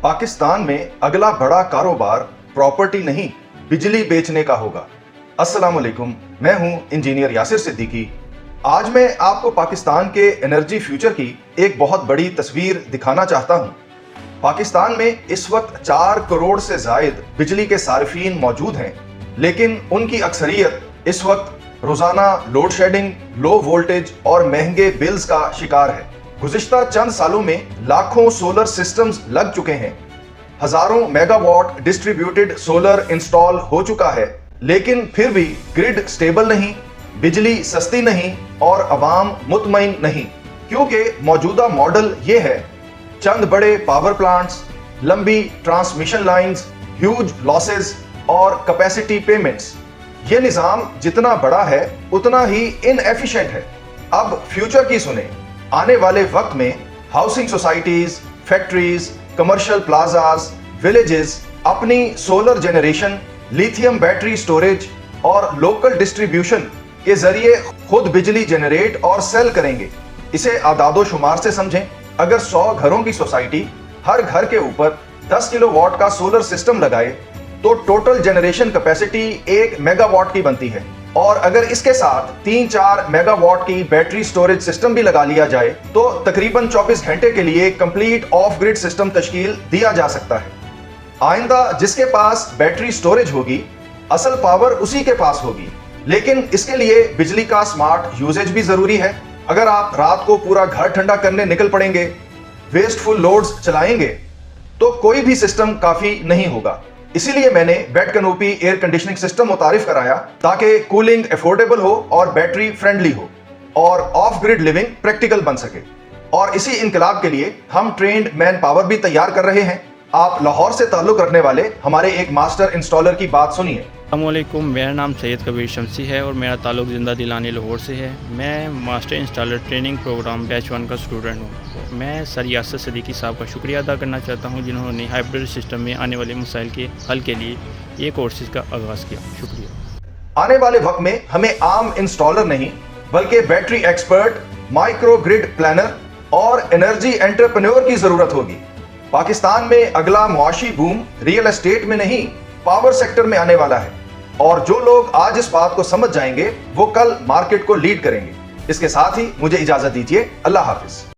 पाकिस्तान में अगला बड़ा कारोबार प्रॉपर्टी नहीं बिजली बेचने का होगा। अस्सलाम वालेकुम, मैं हूं इंजीनियर यासिर सिद्दीकी। आज मैं आपको पाकिस्तान के एनर्जी फ्यूचर की एक बहुत बड़ी तस्वीर दिखाना चाहता हूं। पाकिस्तान में इस वक्त 4 करोड़ से ज़ायद बिजली के सार्फिन मौजूद हैं, लेकिन उनकी अक्सरियत इस वक्त रोजाना लोड शेडिंग, लो वोल्टेज और महंगे बिल्स का शिकार है। गुज़िश्ता चंद सालों में लाखों सोलर सिस्टम्स लग चुके हैं, हजारों मेगावाट डिस्ट्रीब्यूटेड सोलर इंस्टॉल हो चुका है, लेकिन फिर भी ग्रिड स्टेबल नहीं, बिजली सस्ती नहीं और अवाम मुतमईन नहीं। क्योंकि मौजूदा मॉडल ये है: चंद बड़े पावर प्लांट्स, लंबी ट्रांसमिशन लाइंस, ह्यूज लॉसेस और कैपेसिटी पेमेंट्स। ये निज़ाम जितना बड़ा है उतना ही इनएफिशिएंट है। अब फ्यूचर की सुने। आने वाले वक्त में housing societies, factories, commercial plazas, villages अपनी solar generation, lithium battery storage और लोकल डिस्ट्रीब्यूशन के जरिए खुद बिजली जनरेट और सेल करेंगे। इसे आदादो शुमार से समझें। अगर 100 घरों की सोसाइटी हर घर के ऊपर 10 किलोवाट का सोलर सिस्टम लगाए तो टोटल जनरेशन कैपेसिटी 1 मेगावाट की बनती है, और अगर इसके साथ 3-4 मेगावाट की बैटरी स्टोरेज सिस्टम भी लगा लिया जाए तो तकरीबन 24 घंटे के लिए कंप्लीट ऑफ ग्रिड सिस्टम तश्कील दिया जा सकता है। आइंदा जिसके पास बैटरी स्टोरेज होगी, असल पावर उसी के पास होगी, लेकिन इसके लिए बिजली का स्मार्ट यूजेज भी जरूरी है। अगर आप रात को पूरा घर ठंडा करने निकल पड़ेंगे, वेस्टफुल लोड्स चलाएंगे, तो कोई भी सिस्टम काफी नहीं होगा। इसीलिए मैंने bed canopy air conditioning system मुतारिफ कराया, ताकि कूलिंग अफोर्डेबल हो और बैटरी फ्रेंडली हो और ऑफ ग्रिड लिविंग प्रैक्टिकल बन सके। और इसी इनकलाब के लिए हम ट्रेंड मैन पावर भी तैयार कर रहे हैं। आप लाहौर से ताल्लुक रखने वाले हमारे एक मास्टर इंस्टॉलर की बात सुनिए। अस्सलामुअलैकुम, मेरा नाम सैयद कबीर शमसी है और मेरा ताल्लुक जिंदा दिलानी लाहौर से है। मैं master installer training program batch 1 का स्टूडेंट हूँ। मैं सर यासिर सिद्दीकी साहब का शुक्रिया अदा करना चाहता हूँ, जिन्होंने हाइब्रिड सिस्टम में आने वाले मसाइल के हल के लिए ये कोर्सेज का आगाज़ किया। शुक्रिया। आने वाले वक्त में हमें आम इंस्टॉलर नहीं बल्कि battery expert, micro grid planner और एनर्जी एंटरप्रेन्योर की जरूरत होगी। पाकिस्तान में अगला मुआशी बूम रियल एस्टेट में नहीं, पावर सेक्टर में आने वाला है, और जो लोग आज इस बात को समझ जाएंगे वो कल मार्केट को लीड करेंगे। इसके साथ ही मुझे इजाजत दीजिए। अल्लाह हाफिज।